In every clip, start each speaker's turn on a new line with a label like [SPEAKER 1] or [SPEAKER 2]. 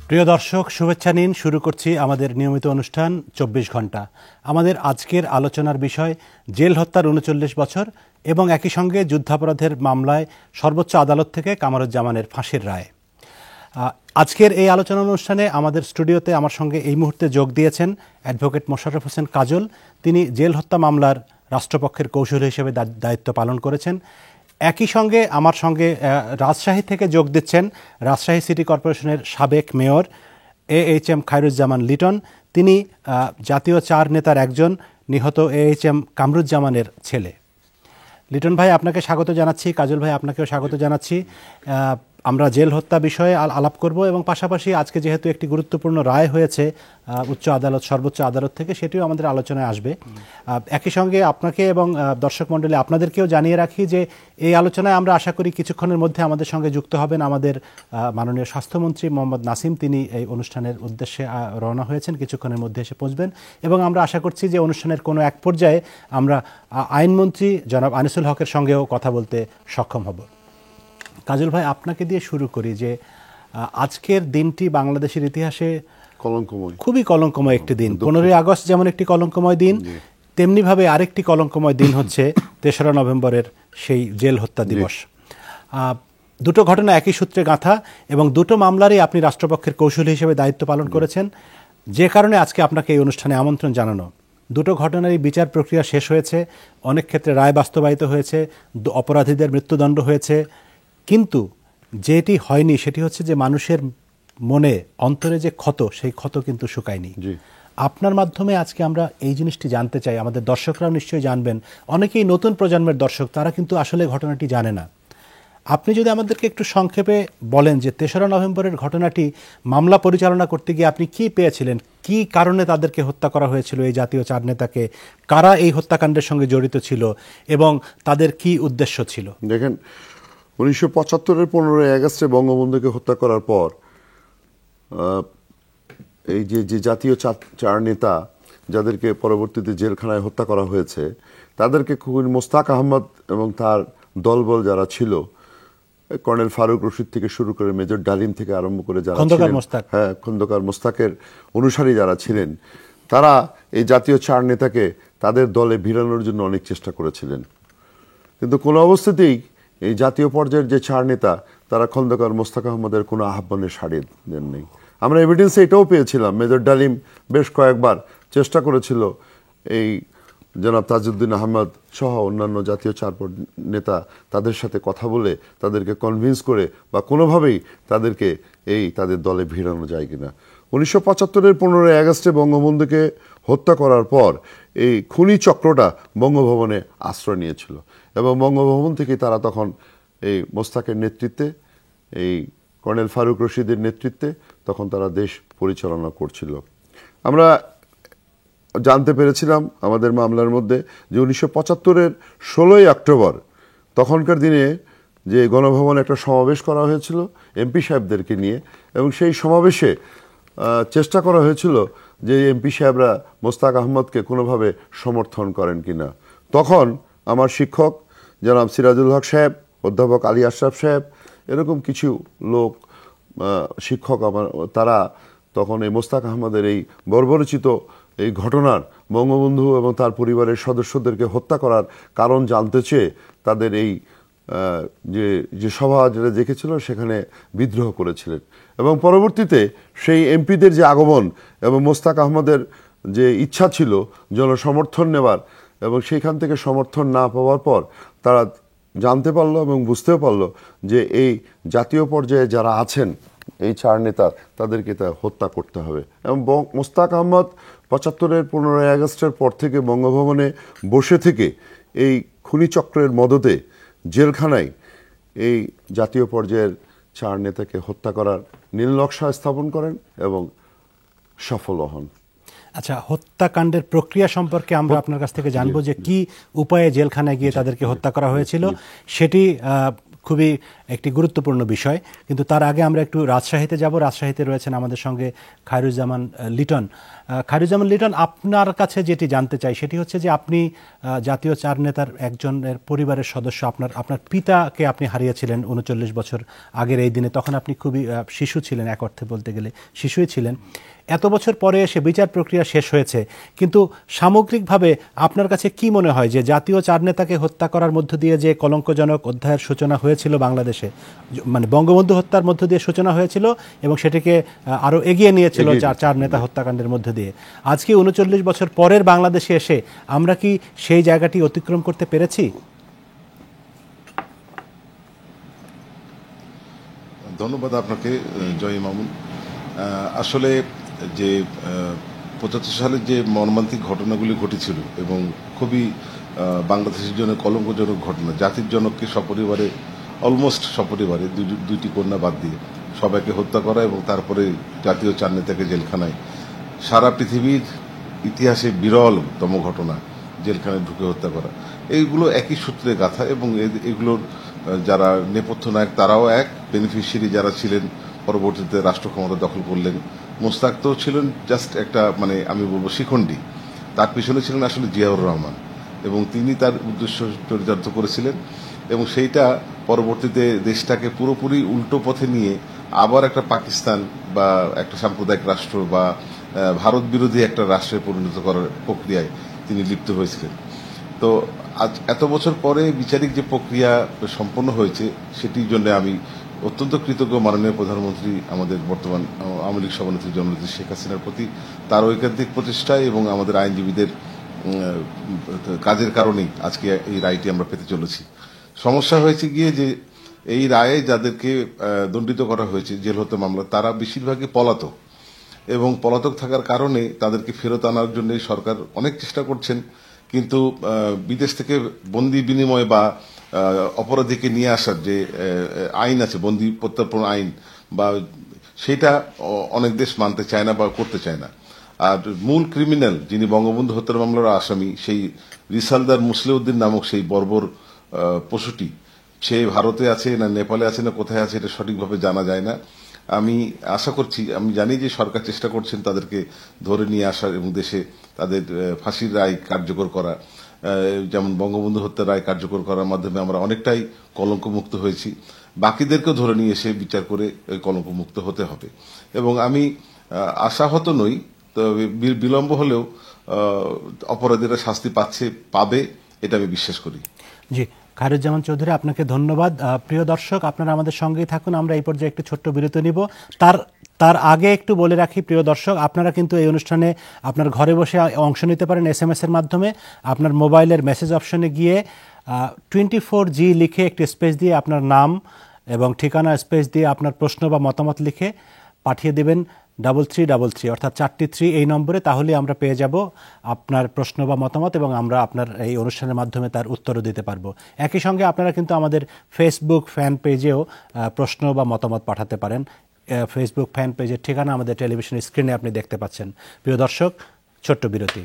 [SPEAKER 1] প্রিয় দর্শক, শুভেচ্ছা নিন। শুরু করছি আমাদের নিয়মিত অনুষ্ঠান ২৪ ঘন্টা। আমাদের আজকের আলোচনার বিষয় জেল হত্যার ৩৯ বছর এবং একই সঙ্গে যুদ্ধাপরাধের মামলায় সর্বোচ্চ আদালত থেকে কামারুজ্জামানের ফাঁসির রায়। আজকের এই আলোচনা অনুষ্ঠানে আমাদের স্টুডিওতে আমার সঙ্গে এই মুহূর্তে যোগ দিয়েছেন অ্যাডভোকেট মোশাররফ হোসেন কাজল। তিনি জেল হত্যা মামলার রাষ্ট্রপক্ষের কৌশলী হিসেবে দায়িত্ব পালন করেছেন। একই সঙ্গে আমার সঙ্গে রাজশাহী থেকে যোগ দিচ্ছেন রাজশাহী সিটি কর্পোরেশনের সাবেক মেয়র AHM খায়রুজ্জামান লিটন। তিনি জাতীয় চার নেতার একজন, নিহত AHM কামরুজ্জামানের ছেলে। লিটন ভাই, আপনাকে স্বাগত জানাচ্ছি। কাজল ভাই, আপনাকেও স্বাগত জানাচ্ছি। আমরা জেল হত্যা বিষয়ে আলাপ করব এবং পাশাপাশি আজকে যেহেতু একটি গুরুত্বপূর্ণ রায় হয়েছে উচ্চ আদালত, সর্বোচ্চ আদালত থেকে, সেটিও আমাদের আলোচনায় আসবে। একই সঙ্গে আপনাকে এবং দর্শক মণ্ডলী আপনাদেরকেও জানিয়ে রাখি যে এই আলোচনায় আমরা আশা করি কিছুক্ষণের মধ্যে আমাদের সঙ্গে যুক্ত হবেন আমাদের মাননীয় স্বাস্থ্যমন্ত্রী মোহাম্মদ নাসিম। তিনি এই অনুষ্ঠানের উদ্দেশ্যে রওনা হয়েছেন, কিছুক্ষণের মধ্যে এসে পৌঁছবেন এবং আমরা আশা করছি যে অনুষ্ঠানের কোনো এক পর্যায়ে আমরা আইনমন্ত্রী জনাব আনিসুল হকের সঙ্গেও কথা বলতে সক্ষম হব। কাজল ভাই, আপনাকে দিয়ে শুরু করি যে আজকের দিনটি বাংলাদেশের ইতিহাসে খুবই কলঙ্কময় একটি দিন। 15ই আগস্ট যেমন একটি কলঙ্কময় দিন, তেমনিভাবে আরেকটি কলঙ্কময় দিন হচ্ছে 3রা নভেম্বরের সেই জেল হত্যা দিবস। দুটো ঘটনা একই সূত্রে গাঁথা এবং দুটো মামলারই আপনি রাষ্ট্রপক্ষের কৌশলী হিসেবে দায়িত্ব পালন করেছেন, যে কারণে আজকে আপনাকে এই অনুষ্ঠানে আমন্ত্রণ জানানো। দুটো ঘটনারই বিচার প্রক্রিয়া শেষ হয়েছে, অনেক ক্ষেত্রে রায় বাস্তবায়িত হয়েছে, অপরাধীদের মৃত্যুদণ্ড হয়েছে, কিন্তু যেটি হয়নি সেটি হচ্ছে যে মানুষের মনে অন্তরে যে ক্ষত, সেই ক্ষত কিন্তু শুকায়নি। আপনার মাধ্যমে আজকে আমরা এই জিনিসটি জানতে চাই, আমাদের দর্শকরাও নিশ্চয়ই জানবেন। অনেকেই নতুন প্রজন্মের দর্শক, তারা কিন্তু আসলে ঘটনাটি জানে না। আপনি যদি আমাদেরকে একটু সংক্ষেপে বলেন যে 3রা নভেম্বরের ঘটনাটি মামলা পরিচালনা করতে গিয়ে আপনি কি পেয়েছিলেন, কি কারণে তাদেরকে হত্যা করা হয়েছিল, এই জাতীয় চার নেতাকে, কারা এই হত্যাকাণ্ডের সঙ্গে জড়িত ছিল এবং তাদের কি উদ্দেশ্য ছিল?
[SPEAKER 2] দেখেন, 1975-এর 15ই আগস্টে বঙ্গবন্ধুকে হত্যা করার পর এই যে জাতীয় চার নেতা যাদেরকে পরবর্তীতে জেলখানায় হত্যা করা হয়েছে, তাদেরকে খুবই মোস্তাক আহমদ এবং তার দলবল যারা ছিল, কর্নেল ফারুক রশিদ থেকে শুরু করে মেজর ডালিম থেকে আরম্ভ করে যারা খন্দকার মোস্তাকের অনুসারী যারা ছিলেন, তারা এই জাতীয় চার নেতাকে তাদের দলে ভিড়ানোর জন্য অনেক চেষ্টা করেছিলেন। কিন্তু কোনো অবস্থাতেই এই জাতীয় পর্যায়ের যে চার নেতা, তারা খন্দকার মোস্তাক আহমদের কোনো আহ্বানে সাড়া দেননি। আমরা এভিডেন্সে এটাও পেয়েছিলাম, মেজর ডালিম বেশ কয়েকবার চেষ্টা করেছিল এই জনাব তাজউদ্দিন আহমদ সহ অন্যান্য জাতীয় চার নেতা তাদের সাথে কথা বলে তাদেরকে কনভিন্স করে বা কোনোভাবেই তাদেরকে তাদের দলে ভিড়ানো যায় কিনা। 1975-এর 15ই আগস্টে বঙ্গবন্ধুকে হত্যা করার পর এই খুনি চক্রটা বঙ্গভবনে আশ্রয় নিয়েছিল এবং বঙ্গভবন থেকে তারা তখন এই মোস্তাকের নেতৃত্বে, এই কর্নেল ফারুক রশিদের নেতৃত্বে তখন তারা দেশ পরিচালনা করছিল। আমরা জানতে পেরেছিলাম আমাদের মামলার মধ্যে যে 1975-এর 16ই অক্টোবর তখনকার দিনে যে গণভবনে একটা সমাবেশ করা হয়েছিল এমপি সাহেবদেরকে নিয়ে, এবং সেই সমাবেশে চেষ্টা করা হয়েছিল যে এমপি সাহেবরা মোস্তাক আহমদকে কোনোভাবে সমর্থন করেন কিনা। তখন আমার শিক্ষক জনাব সিরাজুল হক সাহেব, অধ্যাপক আলী আশরাফ সাহেব, এরকম কিছু লোক শিক্ষক তারা তখন এই মোস্তাক আহমদের এই বর্বরচিত এই ঘটনার, বঙ্গবন্ধু এবং তার পরিবারের সদস্যদেরকে হত্যা করার কারণ জানতে চেয়ে তাদের এই যে সভা যেটা দেখেছিল সেখানে বিদ্রোহ করেছিলেন। এবং পরবর্তীতে সেই এমপিদের যে আগমন এবং মোস্তাক আহমদের যে ইচ্ছা ছিল জনসমর্থন নেওয়ার, এবং সেইখান থেকে সমর্থন না পাওয়ার পর তারা জানতে পারলো এবং বুঝতেও পারলো যে এই জাতীয় পর্যায়ে যারা আছেন এই চার নেতা, তাদেরকে তা হত্যা করতে হবে। এবং মোস্তাক আহমদ 75-এর 15ই আগস্টের পর থেকে বঙ্গভবনে বসে থেকে এই খুনি চক্রের মদতে জেলখানায় এই জাতীয় পর্যায়ের চার নেতাকে হত্যা করার নীল নকশা স্থাপন করেন এবং সফল হন।
[SPEAKER 1] আচ্ছা, হত্যাকাণ্ডের প্রক্রিয়া সম্পর্কে আমরা আপনার কাছ থেকে জানবো যে কি উপায়ে জেলখানায় গিয়ে তাদেরকে হত্যা করা হয়েছিল, সেটি খুবই একটি গুরুত্বপূর্ণ বিষয়। কিন্তু তার আগে আমরা একটু রাজশাহীতে যাব। রাজশাহীতে রয়েছেন আমাদের সঙ্গে খায়রুজ্জামান লিটন। খায়রুজ্জামান লিটন, আপনার কাছে যেটি জানতে চাই সেটি হচ্ছে যে আপনি জাতীয় চার নেতার একজনের পরিবারের সদস্য, আপনার পিতাকে আপনি হারিয়েছিলেন ৩৯ বছর আগের এই দিনে। তখন আপনি খুবই শিশু ছিলেন, এক অর্থে বলতে গেলে শিশুই ছিলেন। এত বছর পরে এসে বিচার প্রক্রিয়া শেষ হয়েছে, কিন্তু সামগ্রিকভাবে আপনার কাছে কি মনে হয় যে জাতীয় চার নেতাকে হত্যা করার মধ্য দিয়ে যে কলঙ্কজনক অধ্যায়ের সূচনা হয়েছিল বাংলাদেশে, মানে বঙ্গবন্ধু হত্যার মধ্য দিয়ে সূচনা হয়েছিল এবং সেটিকে আরও এগিয়ে নিয়েছিল চার নেতা হত্যাকাণ্ডের মধ্য দিয়ে, আজকে ৩৯ বছর পরের বাংলাদেশে এসে আমরা কি সেই জায়গাটি অতিক্রম করতে পেরেছি?
[SPEAKER 3] ধন্যবাদ আপনাকে জয় মামুন। আসলে যে ৭৫ সালের যে মর্মান্তিক ঘটনাগুলি ঘটেছিল এবং খুবই বাংলাদেশের জন্য কলঙ্কজনক ঘটনা, জাতির জনককে সপরিবারে, অলমোস্ট সপরিবারে, দুইটি কন্যা বাদ দিয়ে সবাইকে হত্যা করা এবং তারপরে জাতীয় চার নেতাকে জেলখানায়, সারা পৃথিবীর ইতিহাসে বিরলতম ঘটনা, জেলখানায় ঢুকে হত্যা করা, এইগুলো একই সূত্রে গাথা। এবং এগুলোর যারা নেপথ্য নায়ক তারাও এক, বেনিফিশিয়ারি যারা ছিলেন পরবর্তীতে রাষ্ট্র ক্ষমতা দখল করলেন। মোস্তাক তো ছিলেন জাস্ট একটা, মানে আমি বলবো শিখণ্ডী, তার পিছনে ছিলেন আসলে জিয়াউর রহমান এবং তিনি তার উদ্দেশ্য চরিতার্থ করেছিলেন এবং সেইটা পরবর্তীতে দেশটাকে পুরোপুরি উল্টো পথে নিয়ে আবার একটা পাকিস্তান বা একটা সাম্প্রদায়িক রাষ্ট্র বা ভারত বিরোধী একটা রাষ্ট্রে পরিণত করার প্রক্রিয়ায় তিনি লিপ্ত হয়েছিলেন। তো আজ এত বছর পরে বিচারিক যে প্রক্রিয়া সম্পন্ন হয়েছে সেটির জন্য আমি অত্যন্ত কৃতজ্ঞ মাননীয় প্রধানমন্ত্রী, আমাদের বর্তমান আওয়ামী লীগ সভানেত্রী জননেত্রী শেখ হাসিনার প্রতি, তার ঐকান্তিক প্রচেষ্টায় এবং আমাদের আইনজীবীদের কাজের কারণেই আজকে এই রায়টি আমরা পেতে চলেছি। সমস্যা হয়েছে গিয়ে যে এই রায়ে যাদেরকে দণ্ডিত করা হয়েছে জেল হত্যা মামলা, তারা বেশিরভাগই পলাতক এবং পলাতক থাকার কারণে তাদেরকে ফেরত আনার জন্য সরকার অনেক চেষ্টা করছেন, কিন্তু বিদেশ থেকে বন্দি বিনিময় বা অপরাধীকে নিয়ে আসার যে আইন আছে, বন্দি প্রত্যর্পণ আইন, বা সেটা অনেক দেশ মানতে চায় না বা করতে চায় না। আর মূল ক্রিমিনাল যিনি বঙ্গবন্ধু হত্যার মামলার আসামি, সেই রিসালদার মুসলিউদ্দিন নামক সেই বর্বর পশুটি, সে ভারতে আছে না নেপালে আছে না কোথায় আছে এটা সঠিকভাবে জানা যায় না। আমি আশা করছি, আমি জানি যে সরকার চেষ্টা করছেন তাদেরকে ধরে নিয়ে আসার এবং দেশে তাদের ফাঁসির রায় কার্যকর করা, যেমন বঙ্গবন্ধু হত্যার রায় কার্যকর করার মাধ্যমে আমরা অনেকটাই কলঙ্কমুক্ত হয়েছি। বাকিদেরকেও ধরে নিয়ে এসে বিচার করে কলঙ্কমুক্ত হতে হবে এবং আমি আশাহত নই, তবে বিলম্ব হলেও অপরাধীরা শাস্তি পাবে, এটা আমি বিশ্বাস করি।
[SPEAKER 1] জি, খায়রুজ্জামান চৌধুরী, আপনাকে ধন্যবাদ। প্রিয় দর্শক, আপনারা আমাদের সঙ্গেই থাকুন। আমরা এই পর্যায়ে একটু ছোট্ট বিরতি নিব। তার আগে একটু বলে রাখি, প্রিয় দর্শক, আপনারা কিন্তু এই অনুষ্ঠানে আপনার ঘরে বসে অংশ নিতে পারেন SMS এর মাধ্যমে। আপনার মোবাইলের মেসেজ অপশনে গিয়ে 24G লিখে একটি স্পেস দিয়ে আপনার নাম এবং ঠিকানা স্পেস দিয়ে আপনার প্রশ্ন বা মতামত লিখে পাঠিয়ে দেবেন 3333, অর্থাৎ 4টি 3 এই নম্বরে। তাহলে আমরা পেয়ে যাব আপনার প্রশ্ন বা মতামত এবং আমরা আপনার এই অনুষ্ঠানের মাধ্যমে তার উত্তরও দিতে পারবো। একই সঙ্গে আপনারা কিন্তু আমাদের ফেসবুক ফ্যান পেজেও প্রশ্ন বা মতামত পাঠাতে পারেন। ফেসবুক ফ্যান পেজের ঠিকানা আমাদের টেলিভিশন স্ক্রিনে আপনি দেখতে পাচ্ছেন। প্রিয় দর্শক, ছোট্ট বিরতি।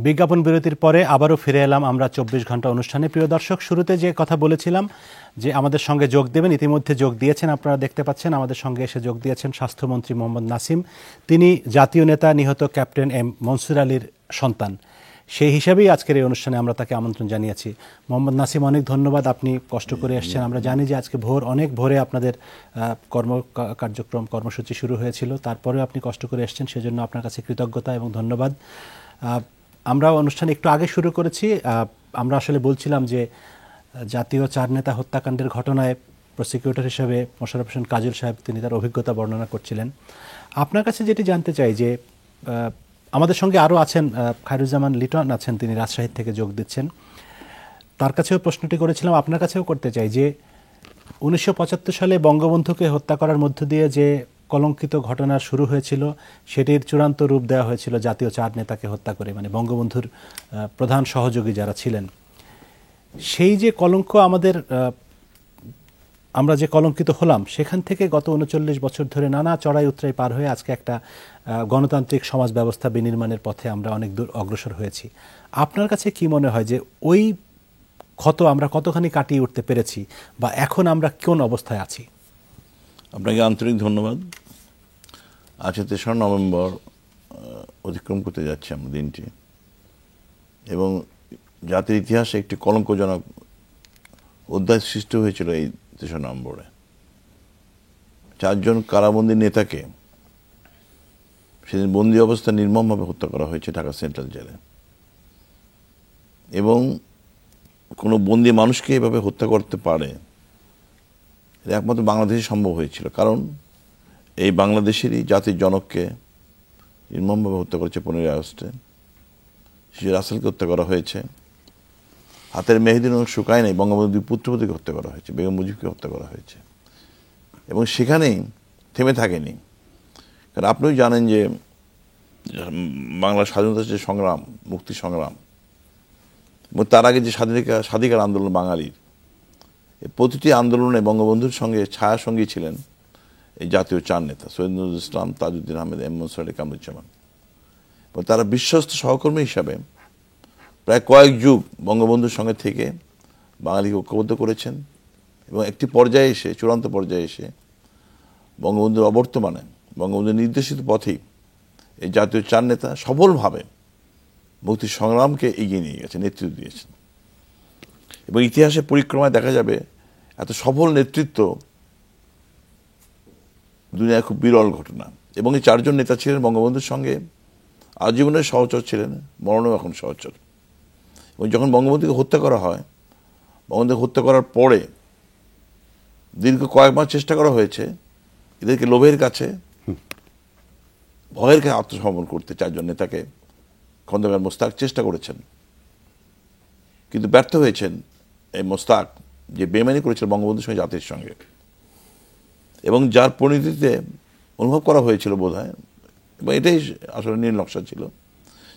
[SPEAKER 1] বিজ্ঞাপন বিরতির পরে আবারও ফিরে এলাম আমরা ২৪ ঘন্টা অনুষ্ঠানে। প্রিয় দর্শক, শুরুতে যে কথা বলেছিলাম যে আমাদের সঙ্গে যোগ দেবেন, ইতিমধ্যে যোগ দিয়েছেন, আপনারা দেখতে পাচ্ছেন। আমাদের সঙ্গে এসে যোগ দিয়েছেন স্বাস্থ্যমন্ত্রী মোহাম্মদ নাসিম। তিনি জাতীয় নেতা নিহত ক্যাপ্টেন M মনসুর আলীর সন্তান। সেই হিসাবেই আজকের এই অনুষ্ঠানে আমরা তাকে আমন্ত্রণ জানিয়েছি। মোহাম্মদ নাসিম, অনেক ধন্যবাদ, আপনি কষ্ট করে এসেছেন। আমরা জানি যে আজকে অনেক ভোরে আপনাদের কর্মসূচি শুরু হয়েছিল, তারপরেও আপনি কষ্ট করে এসেছেন, সেজন্য আপনার কাছে কৃতজ্ঞতা এবং ধন্যবাদ। আমরা অনুষ্ঠান একটু আগে শুরু করেছি। আমরা আসলে বলছিলাম যে জাতীয় চার নেতা হত্যাকাণ্ডের ঘটনায় প্রসিকিউটর হিসেবে মোশাররফ হোসেন কাজল সাহেব তিনি তার অভিজ্ঞতা বর্ণনা করছিলেন। আপনার কাছে যেটি জানতে চাই যে আমাদের সঙ্গে আরও আছেন খায়রুজ্জামান লিটন আছেন, তিনি রাজশাহী থেকে যোগ দিচ্ছেন। তার কাছেও প্রশ্নটি করেছিলাম, আপনার কাছেও করতে চাই যে 1975 সালে বঙ্গবন্ধুকে হত্যা করার মধ্য দিয়ে যে কলঙ্কিত ঘটনার শুরু হয়েছিল, সেটির চূড়ান্ত রূপ দেওয়া হয়েছিল জাতীয় 4 নেতাকে হত্যা করে, মানে বঙ্গবন্ধুর প্রধান সহযোগী যারা ছিলেন। সেই যে কলঙ্ক আমরা যে কলঙ্কিত হলাম, সেখান থেকে গত 39 বছর ধরে নানা চড়াই উতরাই পার হয়ে আজকে একটা গণতান্ত্রিক সমাজ ব্যবস্থা বিনির্মাণের পথে আমরা অনেক দূর অগ্রসর হয়েছি। আপনার কাছে কি মনে হয় যে ওই ক্ষত আমরা কতখানি কাটিয়ে উঠতে পেরেছি, বা এখন আমরা কোন অবস্থায় আছি?
[SPEAKER 4] আপনাকে আন্তরিক ধন্যবাদ। আজকে 3 নভেম্বর অতিক্রম করতে যাচ্ছে আমরা দিনটি, এবং জাতির ইতিহাসে একটি কলঙ্কজনক অধ্যায় সৃষ্টি হয়েছিল এই 3 নভেম্বরে। 4 জন কারাবন্দী নেতাকে সেদিন বন্দী অবস্থা নির্মমভাবে হত্যা করা হয়েছে ঢাকা সেন্ট্রাল জেলে, এবং কোনো বন্দী মানুষকে এভাবে হত্যা করতে পারে এটা একমাত্র বাংলাদেশে সম্ভব হয়েছিল। কারণ এই বাংলাদেশেরই জাতির জনককে নির্মমভাবে হত্যা করেছে 15 আগস্টে। শিশু রাসেলকে হত্যা করা হয়েছে, হাতের মেহেদিন শুকায় নাই, বঙ্গবন্ধু পুত্রবধূকে হত্যা করা হয়েছে, বেগম মুজিবকে হত্যা করা হয়েছে, এবং সেখানেই থেমে থাকেনি। কারণ আপনিও জানেন যে বাংলার স্বাধীনতার যে সংগ্রাম, মুক্তি সংগ্রাম, এবং তার আগে যে স্বাধিকার আন্দোলন বাঙালির, প্রতিটি আন্দোলনে বঙ্গবন্ধুর সঙ্গে ছায়া সঙ্গী ছিলেন এই জাতীয় 4 নেতা, সৈয়দ নজরুল ইসলাম, তাজউদ্দিন আহমেদ, এম মনসুর আলী, কামরুজ্জামান। এবং তারা বিশ্বস্ত সহকর্মী হিসাবে প্রায় কয়েক যুগ বঙ্গবন্ধুর সঙ্গে থেকে বাঙালিকে ঐক্যবদ্ধ করেছেন, এবং একটি পর্যায়ে এসে, চূড়ান্ত পর্যায়ে এসে বঙ্গবন্ধুর অবর্তমানে, বঙ্গবন্ধুর নির্দেশিত পথেই এই জাতীয় 4 নেতা সফলভাবে মুক্তি সংগ্রামকে এগিয়ে নিয়ে গেছে, নেতৃত্ব দিয়েছেন। এবং ইতিহাসের পরিক্রমায় দেখা যাবে এত সফল নেতৃত্ব দুনিয়ায় খুব বিরল ঘটনা। এবং এই 4 জন নেতা ছিলেন বঙ্গবন্ধুর সঙ্গে আজীবনের সহচর ছিলেন, মরণেও এখন সহচর। এবং যখন বঙ্গবন্ধুকে হত্যা করা হয়, বঙ্গবন্ধুকে হত্যা করার পরে দীর্ঘ কয়েক মাস চেষ্টা করা হয়েছে এদেরকে লোভের কাছে, ভয়ের কাছে আত্মসমর্পণ করতে। 4 জন নেতাকে খন্দকার মোস্তাক চেষ্টা করেছেন, কিন্তু ব্যর্থ হয়েছেন। এই মোস্তাক যে বেমানি করেছিল বঙ্গবন্ধুর সঙ্গে, জাতির সঙ্গে, এবং যার পরিণতিতে অনুভব করা হয়েছিল বোধহয়, এবং এটাই আসলে নীল নকশা ছিল,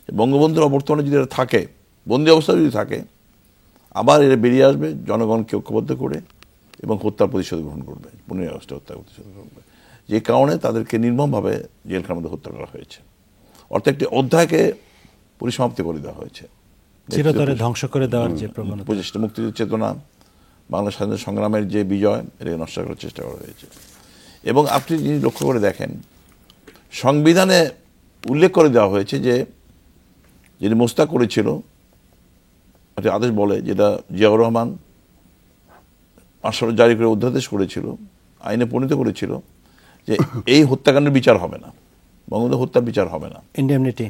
[SPEAKER 4] যে বঙ্গবন্ধুর অবর্তমানে যদি এরা থাকে, বন্দী অবস্থা যদি থাকে, আবার এরা বেরিয়ে আসবে জনগণকে ঐক্যবদ্ধ করে এবং হত্যার প্রতিশোধ গ্রহণ করবে, 15 আগস্টে হত্যার প্রতিশোধ গ্রহণ করবে। যে কারণে তাদেরকে নির্মমভাবে জেলখানার মধ্যে হত্যা করা হয়েছে। অর্থাৎ একটি অধ্যায়কে পরিসমাপ্তি করে দেওয়া হয়েছে,
[SPEAKER 1] চিরতরে ধ্বংস করে দেওয়ার যে প্রবণতা,
[SPEAKER 4] প্রচেষ্টা, মুক্তিযুদ্ধের চেতনা, বাংলা স্বাধীনতা সংগ্রামের যে বিজয়, এটাকে নষ্ট করার চেষ্টা করা হয়েছে। এবং আপনি যদি লক্ষ্য করে দেখেন, সংবিধানে উল্লেখ করে দেওয়া হয়েছে যে যিনি মোস্তাক করেছিল, একটা আদেশ বলে, যেটা জিয়াউর রহমান আসলে জারি করে অধ্যাদেশ করেছিল, আইনে পরিণত করেছিল, যে এই হত্যাকাণ্ডের বিচার হবে না, বঙ্গবন্ধু হত্যার বিচার হবে না,
[SPEAKER 1] ইন্ডেমনিটি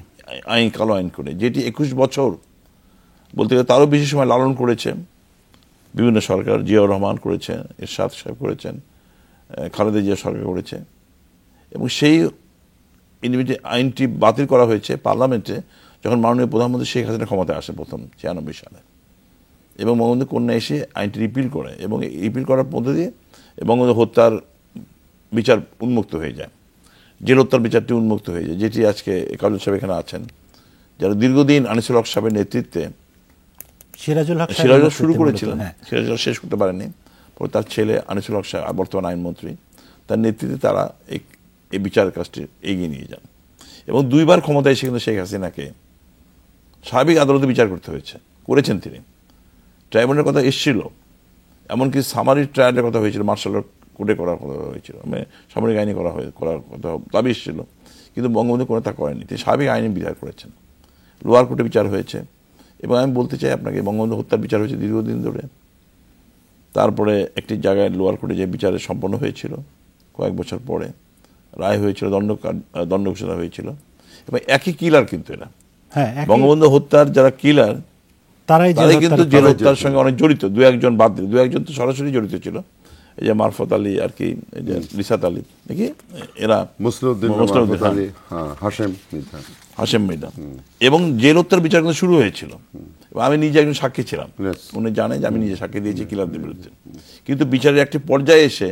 [SPEAKER 4] আইন, কালো আইন করে, যেটি 21 বছর বলতে গেলে তারও বেশি সময় লালন করেছে বিভিন্ন সরকার। জিয়াউর রহমান করেছেন, এরশাদ সাহেব করেছেন, খালেদা জিয়া সরকার করেছে। এবং সেই ইন্ডিভিজুয়াল আইনটি বাতিল করা হয়েছে পার্লামেন্টে যখন মাননীয় প্রধানমন্ত্রী শেখ হাসিনা ক্ষমতায় আসে প্রথম 96 সালে, এবং বঙ্গবন্ধু কন্যা এসে আইনটি রিপিল করে, এবং রিপিল করার মধ্যে দিয়ে বঙ্গবন্ধু হত্যার বিচার উন্মুক্ত হয়ে যায়, জেল হত্যার বিচারটি উন্মুক্ত হয়ে যায়, যেটি আজকে কাজল সাহেব এখানে আছেন, যারা দীর্ঘদিন আনিসুল হক সাহেবের নেতৃত্বে সিরাজুল হক শুরু করেছিলেন, সিরাজুল হক শেষ করতে পারেননি, পরে তার ছেলে আনিসুল হক সাহেব, বর্তমান আইনমন্ত্রী, তার নেতৃত্বে তারা এই বিচার কাজটি এগিয়ে নিয়ে যান। এবং 2 বার ক্ষমতায় এসে কিন্তু শেখ হাসিনাকে স্বাভাবিক আদালতে বিচার করতে হয়েছে, করেছেন তিনি। ট্রাইব্যুনালের কথা এসেছিল, এমনকি সামারি ট্রায়ালের কথা হয়েছিল, মার্শাল কোর্টে করার কথা হয়েছিল, মানে সামরিক আইনে করার কথা দাবি এসেছিল, কিন্তু বঙ্গবন্ধু কোনো তা করেনি, তিনি স্বাভাবিক আইনে বিচার করেছেন। লোয়ার কোর্টে বিচার হয়েছে। এবং আমি বলতে চাই আপনাকে, বঙ্গবন্ধু হত্যার বিচার হয়েছে দীর্ঘদিন ধরে, তারপরে একটি জায়গায় লোয়ার কোর্টে যে বিচারে সম্পন্ন হয়েছিল, কয়েক বছর পরে রায় হয়েছিল, দণ্ড ঘোষণা হয়েছিল। এবং একই কিলার কিন্তু এরা, বঙ্গবন্ধু হত্যার যারা কিলার, তারাই কিন্তু জেল হত্যার সঙ্গে অনেক জড়িত। 2-1 বাদ দিল, 2-1 তো সরাসরি জড়িত ছিল, এই যে মারফত আলী আর কি, এই যে রিসাত আলী, নাকি এরা, হাশেম মৃধা, এবং জেল হত্যার বিচার কিন্তু শুরু হয়েছিল। আমি নিজে একজন সাক্ষী ছিলাম, উনি জানেন যে আমি নিজে সাক্ষী দিয়েছি কিলারদের বিরুদ্ধে। কিন্তু বিচারের একটি পর্যায়ে এসে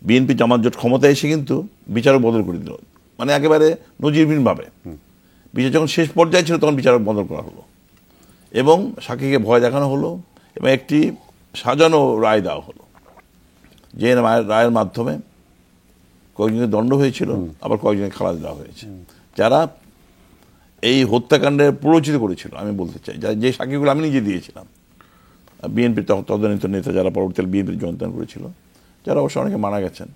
[SPEAKER 4] বিএনপি জামাত জোট ক্ষমতায় এসে কিন্তু বিচারক বদল করে দিল, মানে একেবারে নজিরবিহীনভাবে। বিচার যখন শেষ পর্যায়ে ছিল তখন বিচারক বদল করা হলো এবং সাক্ষীকে ভয় দেখানো হলো এবং একটি সাজানো রায় দেওয়া হলো, যে রায়ের মাধ্যমে কয়েকজনের দণ্ড হয়েছিল, আবার কয়েকজনের খালাস দেওয়া হয়েছে, যারা এই হত্যাকাণ্ডের প্ররোচিত করেছিল। আমি বলতে চাই যে সাক্ষীগুলো আমি নিজে দিয়েছিলাম, বিএনপির তদানীত নেতা যারা পরবর্তীকালে বিএনপির যোগদান করেছিল, যারা অবশ্য অনেকে মারা গেছেন।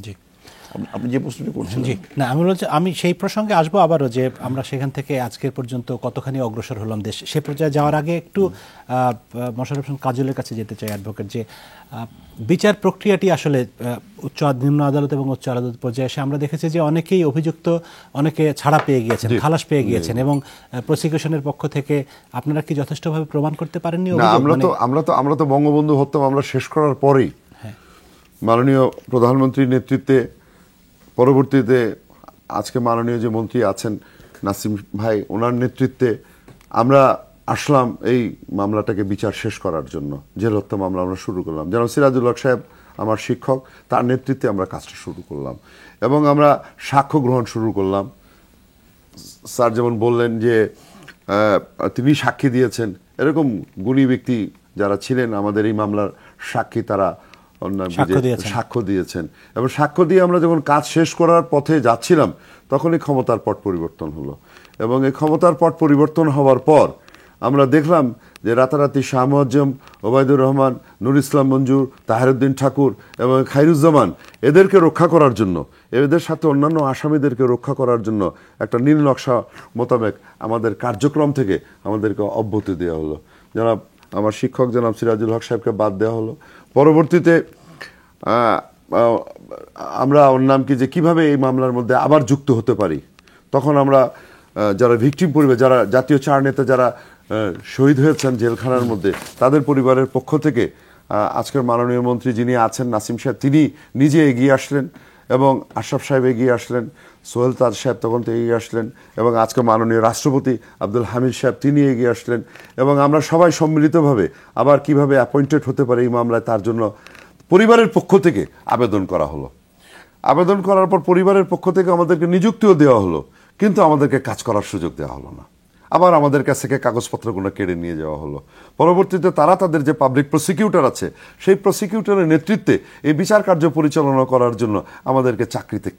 [SPEAKER 1] জি,
[SPEAKER 4] আপনি যে প্রশ্নটি করছেন।
[SPEAKER 1] জি, না আমি বলছি, আমি সেই প্রসঙ্গে আসবো আবারও, যে আমরা সেখান থেকে আজকের পর্যন্ত কতখানি অগ্রসর হলাম দেশ। সে পর্যায়ে যাওয়ার আগে একটু মোশাররফ হোসেন কাজলের কাছে যেতে চাই, অ্যাডভোকেট, যে বিচার প্রক্রিয়াটি আসলে নিম্ন আদালত এবং উচ্চ আদালত পর্যায়ে এসে আমরা দেখেছি যে অনেকেই অভিযুক্ত, অনেকে ছাড়া পেয়ে গিয়েছেন, খালাস পেয়ে গিয়েছেন, এবং প্রসিকিউশনের পক্ষ থেকে আপনারা কি যথেষ্টভাবে প্রমাণ করতে পারেননি?
[SPEAKER 2] আমরা তো বঙ্গবন্ধু হত্যা মামলা শেষ করার পরেই মাননীয় প্রধানমন্ত্রীর নেতৃত্বে, পরবর্তীতে আজকে মাননীয় যে মন্ত্রী আছেন নাসিম ভাই, ওনার নেতৃত্বে আমরা আসলাম এই মামলাটাকে বিচার শেষ করার জন্য। জেল হত্যা মামলা আমরা শুরু করলাম, যেন সিরাজুল হক সাহেব আমার শিক্ষক, তার নেতৃত্বে আমরা কাজটা শুরু করলাম এবং আমরা সাক্ষ্য গ্রহণ শুরু করলাম। স্যার যেমন বললেন যে তিনি সাক্ষী দিয়েছেন, এরকম গুণী ব্যক্তি যারা ছিলেন আমাদের এই মামলার সাক্ষী, তারা সাক্ষ্য দিয়েছেন। এবং সাক্ষ্য দিয়ে আমরা যখন কাজ শেষ করার পথে যাচ্ছিলাম তখনই ক্ষমতার পট পরিবর্তন হলো এবং এই ক্ষমতার পট পরিবর্তন হওয়ার পর আমরা দেখলাম যে রাতারাতি শাহ মুয়াজ্জম, ওবায়দুর রহমান, নুর ইসলাম মঞ্জুর, তাহেরউদ্দিন ঠাকুর এবং খায়রুজ্জামান, এদেরকে রক্ষা করার জন্য, এদের সাথে অন্যান্য আসামিদেরকে রক্ষা করার জন্য একটা নীল নকশা মোতাবেক আমাদের কার্যক্রম থেকে আমাদেরকে অব্যাহতি দেওয়া হলো। জনাব আমার শিক্ষক জনাব সিরাজুল হক সাহেবকে বাদ দেওয়া হলো। পরবর্তীতে আমরা ওর নাম কি, যে কিভাবে এই মামলার মধ্যে আবার যুক্ত হতে পারি, তখন আমরা যারা ভিকটিম পরিবার, যারা জাতীয় চার নেতা যারা শহীদ হয়েছেন জেলখানার মধ্যে, তাদের পরিবারের পক্ষ থেকে আজকের মাননীয় মন্ত্রী যিনি আছেন নাসিম সাহেব, তিনি নিজে এগিয়ে আসলেন এবং আশরাফ সাহেব এগিয়ে আসলেন, সোহেল তাজ সাহেব তখন তো এগিয়ে আসলেন এবং আজকে মাননীয় রাষ্ট্রপতি আব্দুল হামিদ সাহেব তিনি এগিয়ে আসলেন এবং আমরা সবাই সম্মিলিতভাবে আবার কিভাবে অ্যাপয়েন্টেড হতে পারে এই মামলায়, তার জন্য পরিবারের পক্ষ থেকে আবেদন করা হলো। আবেদন করার পর পরিবারের পক্ষ থেকে আমাদেরকে নিযুক্তিও দেওয়া হলো, কিন্তু আমাদেরকে কাজ করার সুযোগ দেওয়া হলো না। আবার আমাদের কাছ থেকে কাগজপত্রগুলো কেড়ে নিয়ে যাওয়া হলো। পরবর্তীতে তারা তাদের যে পাবলিক প্রসিকিউটর আছে, সেই প্রসিকিউটরের নেতৃত্বে এই বিচার কার্য পরিচালনা করার জন্য আমাদেরকে চাকরিতে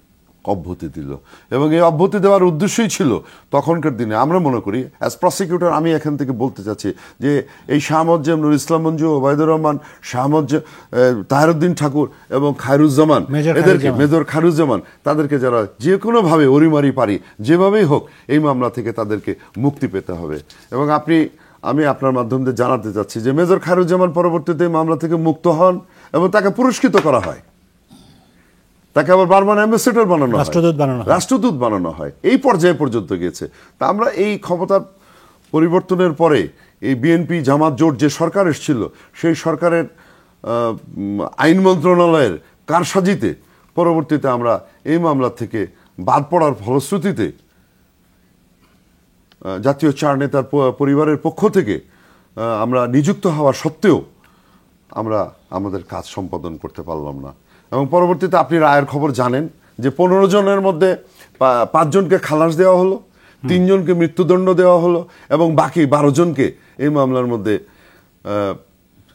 [SPEAKER 2] অব্যাহতি দিল এবং এই অব্যাহতি দেওয়ার উদ্দেশ্যই ছিল তখনকার দিনে, আমরা মনে করি অ্যাজ প্রসিকিউটর, আমি এখান থেকে বলতে চাচ্ছি যে এই শাহ মুয়াজ্জম, নুর ইসলাম মঞ্জু, ওবায়দুর রহমান, শাহ মুয়াজ্জম, তাহেরউদ্দিন ঠাকুর এবং খায়রুজ্জামান, এদেরকে মেজর খায়রুজ্জামান, তাদেরকে যারা যে কোনোভাবে ওরিমারি পারি যেভাবেই হোক এই মামলা থেকে তাদেরকে মুক্তি পেতে হবে। এবং আমি আপনার মাধ্যমে জানাতে চাচ্ছি যে মেজর খায়রুজ্জামান পরবর্তীতে মামলা থেকে মুক্ত হন এবং তাকে পুরস্কৃত করা হয়, তাকে আবার বারবার অ্যাম্বাসেডর বানানো হয়, রাষ্ট্রদূত বানানো হয়, এই পর্যায়ে পর্যন্ত গিয়েছে। তা আমরা এই ক্ষমতার পরিবর্তনের পরে এই বিএনপি জামাত জোট যে সরকার এসেছিল, সেই সরকারের আইন মন্ত্রণালয়ের কারসাজিতে পরবর্তীতে আমরা এই মামলা থেকে বাদ পড়ার ফলশ্রুতিতে জাতীয় চার নেতার পরিবারের পক্ষ থেকে আমরা নিযুক্ত হওয়া সত্ত্বেও আমরা আমাদের কাজ সম্পাদন করতে পারলাম না। এবং পরবর্তীতে আপনি রায়ের খবর জানেন যে 15 জনের মধ্যে 5 জনকে খালাস দেওয়া হলো, 3 জনকে মৃত্যুদণ্ড দেওয়া হলো এবং বাকি 12 জনকে এই মামলার মধ্যে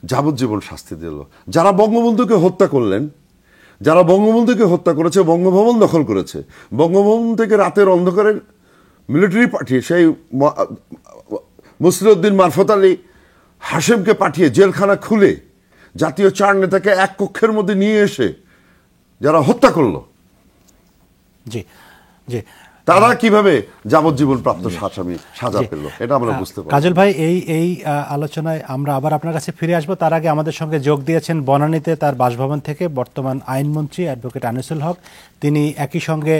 [SPEAKER 2] যাবজ্জীবন শাস্তি দিল। যারা বঙ্গবন্ধুকে হত্যা করলেন, যারা বঙ্গবন্ধুকে হত্যা করেছে, বঙ্গভবন দখল করেছে, বঙ্গভবন থেকে রাতের অন্ধকারে মিলিটারি পাঠিয়ে সেই মুসলিউদ্দিন মারফত আলী হাশেমকে পাঠিয়ে জেলখানা খুলে জাতীয় চার নেতাকে এক কক্ষের মধ্যে নিয়ে এসে যারা হত্যা করলো,
[SPEAKER 1] জি জি,
[SPEAKER 2] তারা কিভাবে যাবজ্জীবন প্রাপ্ত আসামি সাজা পেল, এটা আমরা বুঝতে পারি।
[SPEAKER 1] কাজল ভাই, এই আলোচনায় আমরা আবার আপনার কাছে ফিরে আসবো। তার আগে আমাদের সঙ্গে যোগ দিয়েছেন বনানীতে তার বাসভবন থেকে বর্তমান আইনমন্ত্রী অ্যাডভোকেট আনিসুল হক। তিনি একই সঙ্গে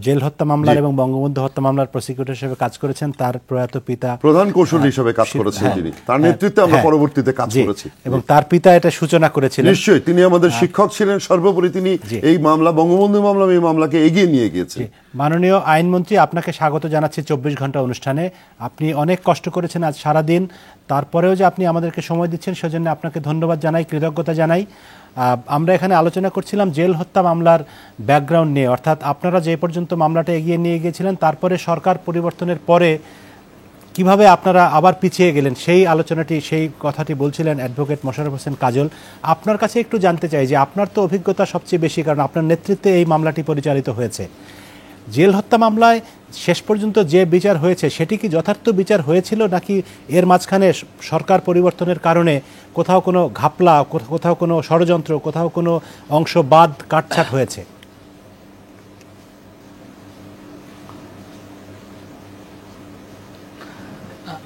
[SPEAKER 1] জেল হত্যা মামলার এবং বঙ্গবন্ধু হত্যা মামলার প্রসিকিউটর হিসেবে কাজ করেছেন। তার প্রয়াত পিতা
[SPEAKER 2] প্রধান কৌশলী হিসেবে কাজ করেছেন যিনি, তার নেতৃত্বে আমরা পরবর্তীতে কাজ করেছি
[SPEAKER 1] এবং তার পিতা এটা সূচনা করেছিলেন।
[SPEAKER 2] নিশ্চয়ই তিনি আমাদের শিক্ষক ছিলেন, সর্বোপরি তিনি এই মামলা, বঙ্গবন্ধু মামলা, এই মামলাকে এগিয়ে নিয়ে গিয়েছেন।
[SPEAKER 1] মাননীয় আইনমন্ত্রী, আপনাকে স্বাগত জানাচ্ছি 24 ঘন্টা অনুষ্ঠানে। আপনি অনেক কষ্ট করেছেন আজ সারাদিন, তারপরেও যে আপনি আমাদেরকে সময় দিচ্ছেন সেজন্য আপনাকে ধন্যবাদ জানাই, কৃতজ্ঞতা জানাই। আমরা এখানে আলোচনা করছিলাম জেল হত্যা মামলার ব্যাকগ্রাউন্ড নিয়ে, অর্থাৎ আপনারা যে পর্যন্ত মামলাটা এগিয়ে নিয়ে গিয়েছিলেন, তারপরে সরকার পরিবর্তনের পরে কিভাবে আপনারা আবার পিছিয়ে গেলেন, সেই আলোচনাটি, সেই কথাটি বলছিলেন অ্যাডভোকেট মোশাররফ হোসেন কাজল। আপনার কাছে একটু জানতে চাই যে আপনার তো অভিজ্ঞতা সবচেয়ে বেশি, কারণ আপনার নেতৃত্বে এই মামলাটি পরিচালিত হয়েছে। জেল হত্যা মামলায় শেষ পর্যন্ত যে বিচার হয়েছে সেটি কি যথার্থ বিচার হয়েছিল, নাকি এর মাঝখানে সরকার পরিবর্তনের কারণে কোথাও কোনো ঘাপলা, কোথাও কোনো ষড়যন্ত্র, কোথাও কোনো অংশ বাদ কাটছাট হয়েছে?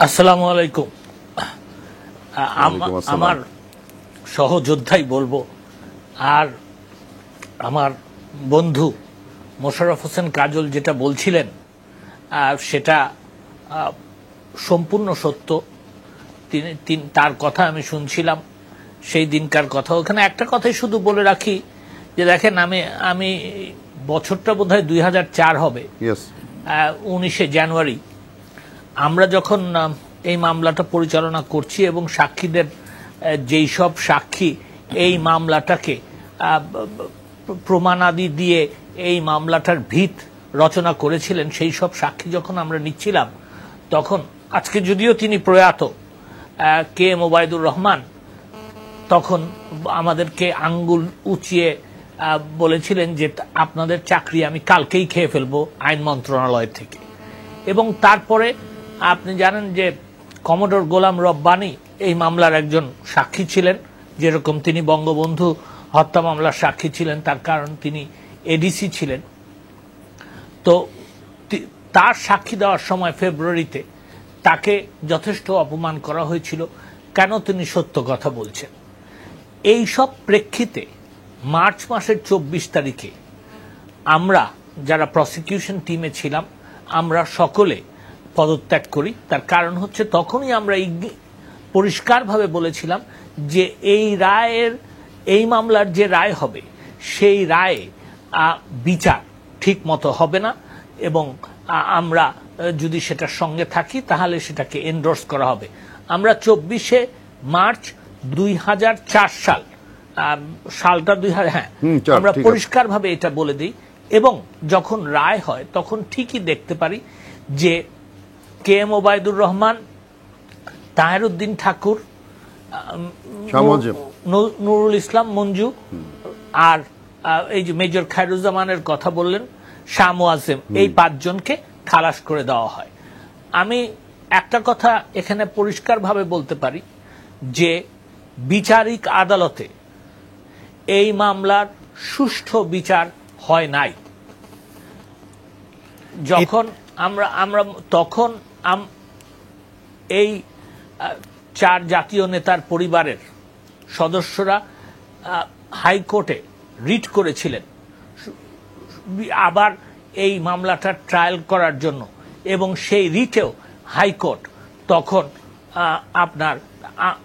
[SPEAKER 5] আসসালামু আলাইকুম। আমার সহযোদ্ধাই বলবো, আর আমার বন্ধু মোশাররফ হোসেন কাজল যেটা বলছিলেন সেটা সম্পূর্ণ সত্য। তার কথা আমি শুনছিলাম, সেই দিনকার কথা। ওখানে একটা কথাই শুধু বলে রাখি যে দেখেন, আমি বছরটা বোধহয় 2004 হবে, 19শে জানুয়ারি আমরা যখন এই মামলাটা পরিচালনা করছি এবং সাক্ষীদের যেই সব সাক্ষী এই মামলাটাকে প্রমাণাদি দিয়ে এই মামলাটার ভিত রচনা করেছিলেন, সেই সব সাক্ষী যখন আমরা নিচ্ছিলাম, তখন আজকে যদিও তিনি প্রয়াত কে এম ওবায়দুর রহমান তখন আমাদেরকে আঙ্গুল উঁচিয়ে বলেছিলেন যে আপনাদের চাকরি আমি কালকেই খেয়ে ফেলবো আইন মন্ত্রণালয় থেকে। এবং তারপরে আপনি জানেন যে কমোডর গোলাম রব্বানী এই মামলার একজন সাক্ষী ছিলেন, যেরকম তিনি বঙ্গবন্ধু হত্যা মামলার সাক্ষী ছিলেন, তার কারণ তিনি এডিসি ছিলেন। তো তার সাক্ষী দেওয়ার সময় ফেব্রুয়ারিতে তাকে যথেষ্ট অপমান করা হয়েছিল, কেন তিনি সত্য কথা বলছেন। এই সব প্রেক্ষিতে মার্চ মাসের 24 তারিখে আমরা যারা প্রসিকিউশন টিমে ছিলাম, আমরা সকলে পদত্যাগ করি। তার কারণ হচ্ছে তখনই আমরা পরিষ্কারভাবে বলেছিলাম যে এই মামলার যে রায় হবে সেই রায়ে বিচার ঠিক মতো হবে না, এবং আমরা যদি সেটার সঙ্গে থাকি তাহলে সেটাকে এন্ডোর্স করা হবে। আমরা 24শে মার্চ 2004 সালটা 2000, হ্যাঁ, আমরা পরিষ্কারভাবে এটা বলে দিই। এবং যখন রায় হয় তখন ঠিকই দেখতে পারি যে কে এম ওবায়দুর রহমান, তাহেরউদ্দিন ঠাকুর, নুরুল ইসলাম মঞ্জু, আর এই যে মেজর খায়রুজ্জামানের কথা বললেন, শাহ মোয়াজ্জেম, এই 5 জনকে খালাস করে দেওয়া হয়। আমি একটা কথা এখানে পরিষ্কারভাবে বলতে পারি যে বিচারিক আদালতে এই মামলার সুষ্ঠু বিচার হয় নাই। যখন আমরা তখন এই 4 জাতীয় নেতার পরিবারের সদস্যরা হাইকোর্টে রিট করেছিলেন আবার এই মামলাটা ট্রায়াল করার জন্য, এবং সেই রিটেও হাইকোর্ট তখন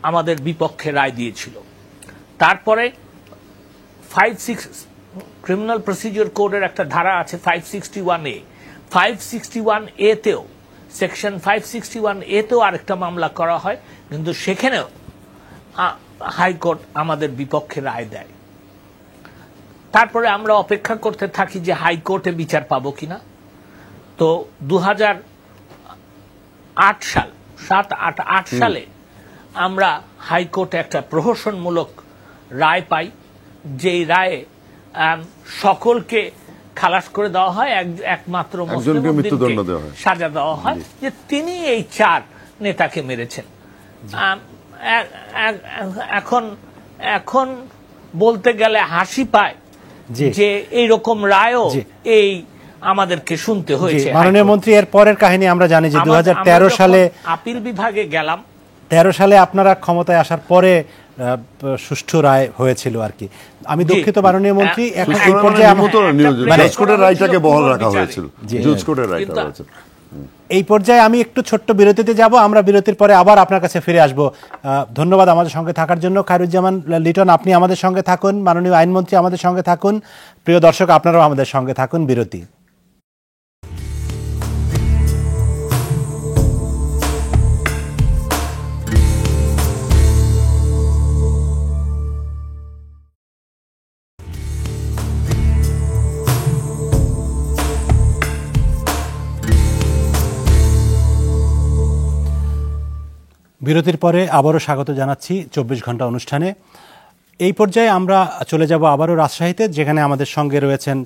[SPEAKER 5] আমাদের বিপক্ষে রায় দিয়েছিল। তারপরে 56 ক্রিমিনাল প্রসিডিওর কোডের একটা ধারা আছে 561A, 561A তেও, সেকশন 561A তেও আরেকটা মামলা করা হয়, কিন্তু সেখানেও হাইকোর্ট আমাদের বিপক্ষে রায় দেয়। তারপরে আমরা অপেক্ষা করতে থাকি যে হাইকোর্টে বিচার পাবো কিনা। তো 2008 সাল 7-8 সালে আমরা হাইকোর্টে একটা প্রহসনমূলক রায় পাই, যেই রায়ে সকলকে খালাস করে দেওয়া হয়, একমাত্র মুসলিমকে সাজা দেওয়া হয় যে তিনি এই 4 নেতাকে মেরেছেন। এখন বলতে গেলে হাসি পায় যে এইরকম রায়ও এই আমাদেরকে শুনতে হয়েছে।
[SPEAKER 1] মাননীয় মন্ত্রী, এর পরের কাহিনী আমরা জানি যে 2013 সালে
[SPEAKER 5] আপিল বিভাগে গেলাম।
[SPEAKER 1] 13 সালে আপনারা ক্ষমতায় আসার পরে সুষ্ঠু রায় হয়েছিল আর কি। আমি দুঃখিত মাননীয় মন্ত্রী, এখন এই পর্যায়ে
[SPEAKER 2] রায়টাকে বহাল রাখা হয়েছিল, জজ কোর্টের রায়টা হয়েছে।
[SPEAKER 1] এই পর্যায়ে আমি একটু ছোট্ট বিরতিতে যাব, আমরা বিরতির পরে আবার আপনার কাছে ফিরে আসব। ধন্যবাদ আমাদের সঙ্গে থাকার জন্য। খায়রুজ্জামান লিটন, আপনি আমাদের সঙ্গে থাকুন, মাননীয় আইনমন্ত্রী আমাদের সঙ্গে থাকুন, প্রিয় দর্শক আপনারাও আমাদের সঙ্গে থাকুন। বিরতি। বিরতির পরে আবারও স্বাগত জানাচ্ছি 24 ঘন্টা অনুষ্ঠানে। এই পর্যায়ে আমরা চলে যাব আবারও রাজশাহীতে, যেখানে আমাদের সঙ্গে রয়েছেন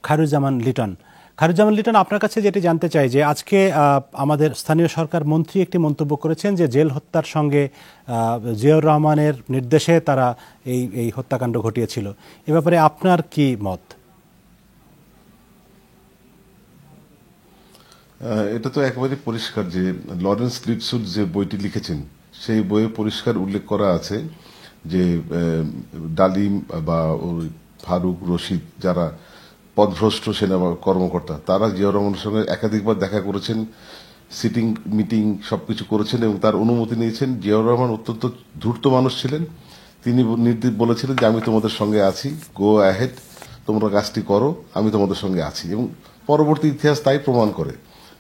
[SPEAKER 1] খায়রুজ্জামান লিটন। খায়রুজ্জামান লিটন, আপনার কাছে যেটি জানতে চাই যে আজকে আমাদের স্থানীয় সরকার মন্ত্রী একটি মন্তব্য করেছেন যে জেল হত্যার সঙ্গে জিয়াউর রহমানের নির্দেশে তারা এই হত্যাকাণ্ড ঘটিয়েছিল। এ ব্যাপারে আপনার কি মত?
[SPEAKER 3] এটা তো একেবারে পরিষ্কার যে লরেন্স লিটসুট যে বইটি লিখেছেন সেই বইয়ে পরিষ্কার উল্লেখ করা আছে যে ডালিম বা ফারুক রশিদ যারা পদভ্রষ্ট সেনা কর্মকর্তা তারা জিয়াউর রহমানের সঙ্গে একাধিকবার দেখা করেছেন, সিটিং মিটিং সবকিছু করেছেন এবং তার অনুমতি নিয়েছেন। জিয়াউর রহমান অত্যন্ত ধূর্ত মানুষ ছিলেন, তিনি বলেছিলেন যে আমি তোমাদের সঙ্গে আছি, গো অ্যাহেড, তোমরা কাজটি করো, আমি তোমাদের সঙ্গে আছি। এবং পরবর্তী ইতিহাস তাই প্রমাণ করে।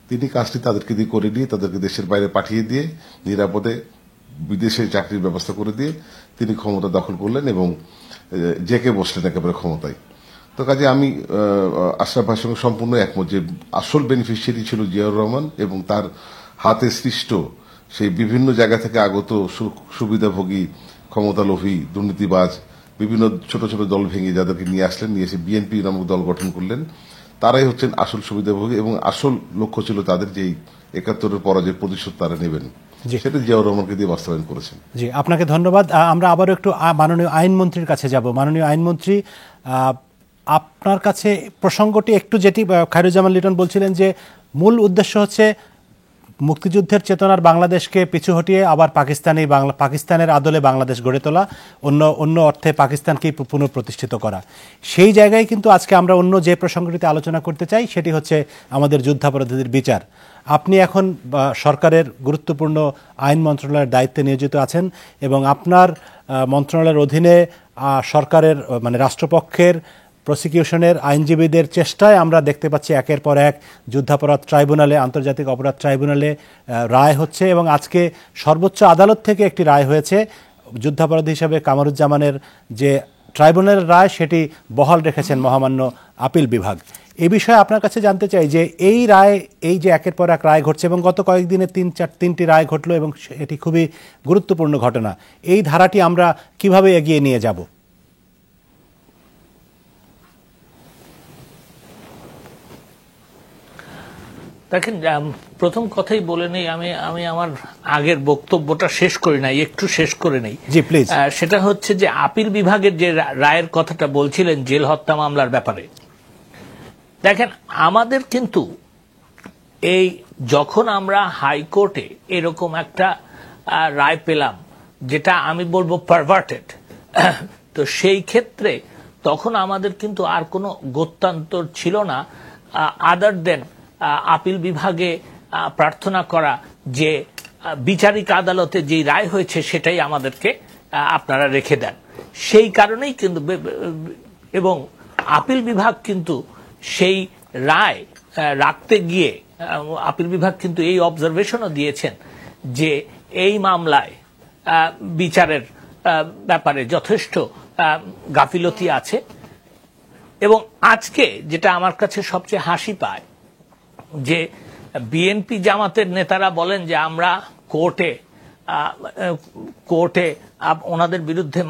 [SPEAKER 3] তিনি কাজটি তাদেরকে দিয়ে করে দিয়ে তাদেরকে দেশের বাইরে পাঠিয়ে দিয়ে নিরাপদে বিদেশে চাকরির ব্যবস্থা করে দিয়ে তিনি ক্ষমতা দখল করলেন এবং জেকে বসলেন একেবারে ক্ষমতায়। তো কাজে আমি আশরাফ ভাইয়ের সঙ্গে সম্পূর্ণ একমত যে আসল বেনিফিশিয়ারি ছিল জিয়াউর রহমান এবং তার হাতে সৃষ্ট সেই বিভিন্ন জায়গা থেকে আগত সুবিধাভোগী, ক্ষমতালোভী, দুর্নীতিবাজ বিভিন্ন ছোট ছোট দল ভেঙে যাদেরকে নিয়ে আসলেন, নিয়ে এসে বিএনপি নামক দল গঠন করলেন। তারাই হচ্ছেন আসল সুবিধাভোগী এবং আসল লক্ষ্য ছিল তাদের যে ৭১-এর পরাজয়ের প্রতিশোধ তারা নেবেন, সেটা জিয়াউর রহমানকে দিয়ে বাস্তবায়ন করেছেন।
[SPEAKER 1] জি, আপনাকে ধন্যবাদ। আমরা আবারও একটু মাননীয় আইনমন্ত্রীর কাছে যাব। মাননীয় আইনমন্ত্রী, আপনার কাছে প্রসঙ্গটি একটু, যেটি খায়রুজ্জামান লিটন বলছিলেন যে মূল উদ্দেশ্য হচ্ছে মুক্তিযুদ্ধের চেতনার বাংলাদেশকে পিছু হটিয়ে আবার পাকিস্তানের আদলে বাংলাদেশ গড়ে তোলা, অন্য অর্থে পাকিস্তানকেই পুনঃপ্রতিষ্ঠিত করা। সেই জায়গায় কিন্তু আজকে আমরা অন্য যে প্রসঙ্গটিতে আলোচনা করতে চাই সেটি হচ্ছে আমাদের যুদ্ধাপরাধীদের বিচার। আপনি এখন সরকারের গুরুত্বপূর্ণ আইন মন্ত্রণালয়ের দায়িত্বে নিয়োজিত আছেন এবং আপনার মন্ত্রণালয়ের অধীনে সরকারের মানে রাষ্ট্রপক্ষের প্রসিকিউশনের আইনজীবীদের চেষ্টায় আমরা দেখতে পাচ্ছি একের পর এক যুদ্ধাপরাধ ট্রাইব্যুনালে, আন্তর্জাতিক অপরাধ ট্রাইব্যুনালে রায় হচ্ছে এবং আজকে সর্বোচ্চ আদালত থেকে একটি রায় হয়েছে। যুদ্ধাপরাধী হিসাবে কামরুজ্জামানের যে ট্রাইব্যুনালের রায় সেটি বহাল রেখেছেন মহামান্য আপিল বিভাগ। এই বিষয়ে আপনার কাছে জানতে চাই যে এই রায়, এই যে একের পর এক রায় ঘটছে এবং গত কয়েকদিনে তিনটি রায় ঘটলো এবং এটি খুবই গুরুত্বপূর্ণ ঘটনা, এই ধারাটি আমরা কিভাবে এগিয়ে নিয়ে যাব?
[SPEAKER 5] দেখেন, প্রথম কথাই বলে নেই, আমি আমার আগের বক্তব্যটা শেষ করি নাই, একটু শেষ করে নেই।
[SPEAKER 1] জি প্লিজ।
[SPEAKER 5] সেটা হচ্ছে যে আপিল বিভাগের যে রায়ের কথাটা বলছিলেন জেল হত্যা মামলার ব্যাপারে, দেখেন আমাদের কিন্তু এই যখন আমরা হাইকোর্টে এরকম একটা রায় পেলাম যেটা আমি বলবো পারভার্টেড, তো সেই ক্ষেত্রে তখন আমাদের কিন্তু আর কোনো গত্যন্তর ছিল না আদার দেন আপিল বিভাগে প্রার্থনা করা যে বিচারিক আদালতে যেই রায় হয়েছে সেটাই আমাদেরকে আপনারা রেখে দেন। সেই কারণেই কিন্তু এবং আপিল বিভাগ কিন্তু সেই রায় রাখতে গিয়ে আপিল বিভাগ কিন্তু এই অবজারভেশনও দিয়েছেন যে এই মামলায় বিচারের ব্যাপারে যথেষ্ট গাফিলতি আছে। এবং আজকে যেটা আমার কাছে সবচেয়ে হাসি পায় যে বিএনপি জামাতের নেতারা বলেন যে আমরা কোর্টে ওনাদের বিরুদ্ধে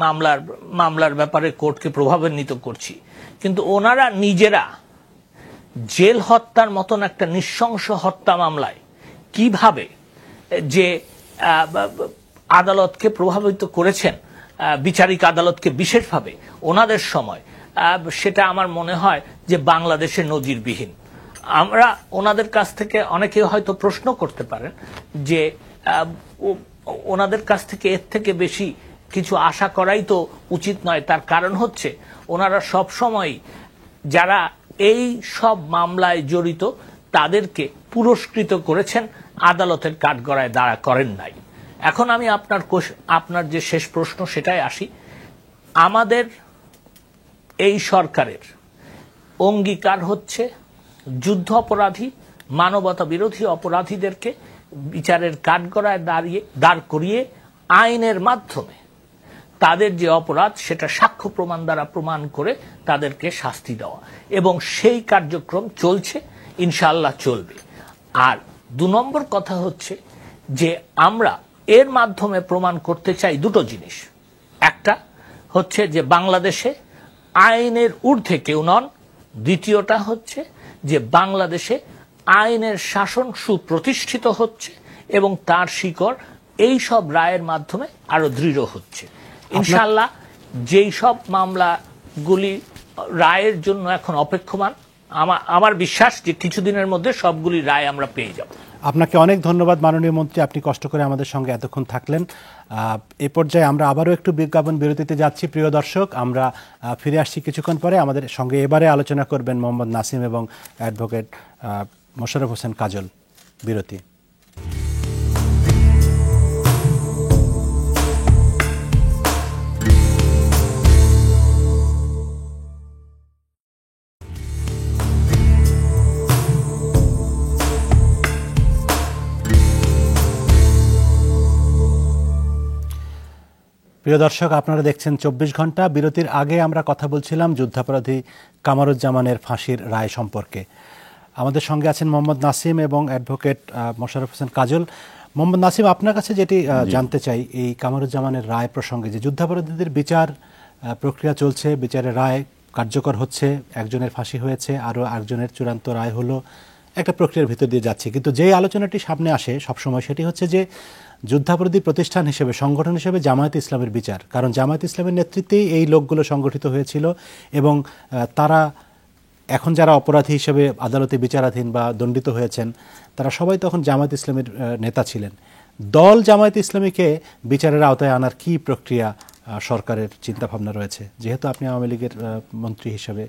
[SPEAKER 5] মামলার ব্যাপারে কোর্টকে প্রভাবান্বিত করছি, কিন্তু ওনারা নিজেরা জেল হত্যার মতন একটা নৃশংস হত্যা মামলায় কিভাবে যে আদালতকে প্রভাবিত করেছেন, বিচারিক আদালতকে বিশেষভাবে ওনাদের সময়, সেটা আমার মনে হয় যে বাংলাদেশে নজিরবিহীন। আমরা ওনাদের কাছ থেকে অনেকে হয়তো প্রশ্ন করতে পারেন যে ওনাদের কাছ থেকে এর থেকে বেশি কিছু আশা করাই তো উচিত নয়। তার কারণ হচ্ছে ওনারা সব সময় যারা এই সব মামলায় জড়িত তাদেরকে পুরস্কৃত করেছেন, আদালতের কাঠগড়ায় দাঁড়া করেন নাই। এখন আমি আপনার যে শেষ প্রশ্ন সেটাই আসি। আমাদের এই সরকারের অঙ্গীকার হচ্ছে যুদ্ধ অপরাধী, মানবতা বিরোধী অপরাধীদেরকে বিচারের কাঠগড়ায় দাঁড় করিয়ে আইনের মাধ্যমে তাদের যে অপরাধ সেটা সাক্ষ্য প্রমাণ দ্বারা প্রমাণ করে তাদেরকে শাস্তি দেওয়া, এবং সেই কার্যক্রম চলছে, ইনশাআল্লাহ চলবে। আর ২ নম্বর কথা হচ্ছে যে আমরা এর মাধ্যমে প্রমাণ করতে চাই দুটো জিনিস। একটা হচ্ছে যে বাংলাদেশে আইনের ঊর্ধ্বে কেউ নন, দ্বিতীয়টা হচ্ছে যে বাংলাদেশে আইনের শাসন সুপ্রতিষ্ঠিত হচ্ছে এবং তার শিকড় এই সব রায়ের মাধ্যমে আরো দৃঢ় হচ্ছে। ইনশাআল্লাহ যেই সব মামলাগুলি রায়ের জন্য এখন অপেক্ষমান, আমার বিশ্বাস যে কিছুদিনের মধ্যে সবগুলি রায় আমরা পেয়ে যাব।
[SPEAKER 1] আপনাকে অনেক ধন্যবাদ মাননীয় মন্ত্রী, আপনি কষ্ট করে আমাদের সঙ্গে এতক্ষণ থাকলেন। এ পর্যায়ে আমরা আবারও একটু বিজ্ঞাপন বিরতিতে যাচ্ছি। প্রিয় দর্শক, আমরা ফিরে আসছি কিছুক্ষণ পরে। আমাদের সঙ্গে এবারে আলোচনা করবেন মোহাম্মদ নাসিম এবং অ্যাডভোকেট মোশাররফ হোসেন কাজল। বিরতি। প্রিয় দর্শক, আপনারা দেখছেন 24 ঘন্টা। বিরতির আগে আমরা কথা বলছিলাম যুদ্ধাপরাধী কামারুজ্জামানের ফাঁসির রায় সম্পর্কে। আমাদের সঙ্গে আছেন মোহাম্মদ নাসিম এবং অ্যাডভোকেট মোশাররফ হোসেন কাজল। মোহাম্মদ নাসিম, আপনার কাছে যেটি জানতে চাই এই কামারুজ্জামানের রায় প্রসঙ্গে, যে যুদ্ধাপরাধীদের বিচার প্রক্রিয়া চলছে, বিচারের রায় কার্যকর হচ্ছে, একজনের ফাঁসি হয়েছে, আরও একজনের চূড়ান্ত রায় হলো, একটা প্রক্রিয়ার ভিতর দিয়ে যাচ্ছে, কিন্তু যেই আলোচনাটি সামনে আসে সবসময় সেটি হচ্ছে যে যুদ্ধাপরাধী প্রতিষ্ঠান হিসেবে, সংগঠন হিসেবে জামায়াতে ইসলামের বিচার। কারণ জামায়াতে ইসলামের নেতৃত্বেই এই লোকগুলো সংগঠিত হয়েছিল এবং তারা এখন যারা অপরাধী হিসেবে আদালতে বিচারাধীন বা দণ্ডিত হয়েছেন তারা সবাই তখন জামায়াত ইসলামের নেতা ছিলেন। দল জামায়াত ইসলামীকে বিচারের আওতায় আনার কি প্রক্রিয়া সরকারের চিন্তাভাবনা রয়েছে? যেহেতু আপনি আওয়ামী লীগের মন্ত্রী হিসেবে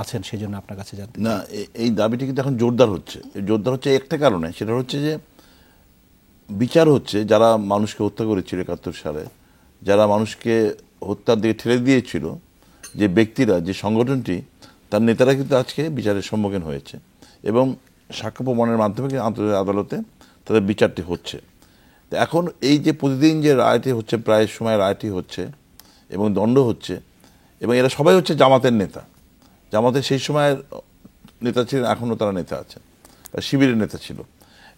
[SPEAKER 1] আছেন, সেই জন্য আপনার কাছে জানতে।
[SPEAKER 4] না, এই দাবিটি কিন্তু এখন জোরদার হচ্ছে। জোরদার হচ্ছে একটা কারণে, সেটা হচ্ছে যে বিচার হচ্ছে যারা মানুষকে হত্যা করেছিল 71 সালে, যারা মানুষকে হত্যার দিকে ঠেলে দিয়েছিল, যে ব্যক্তিরা, যে সংগঠনটি, তার নেতারা কিন্তু আজকে বিচারের সম্মুখীন হয়েছে এবং সাক্ষ্য প্রমাণের মাধ্যমে আন্তর্জাতিক আদালতে তাদের বিচারটি হচ্ছে। তো এখন এই যে প্রতিদিন যে রায়টি হচ্ছে, প্রায় সময় রায়টি হচ্ছে এবং দণ্ড হচ্ছে, এবং এরা সবাই হচ্ছে জামাতের নেতা। জামাতের সেই সময়ের নেতা ছিলেন, এখনও তারা নেতা আছে, শিবিরের নেতা ছিল।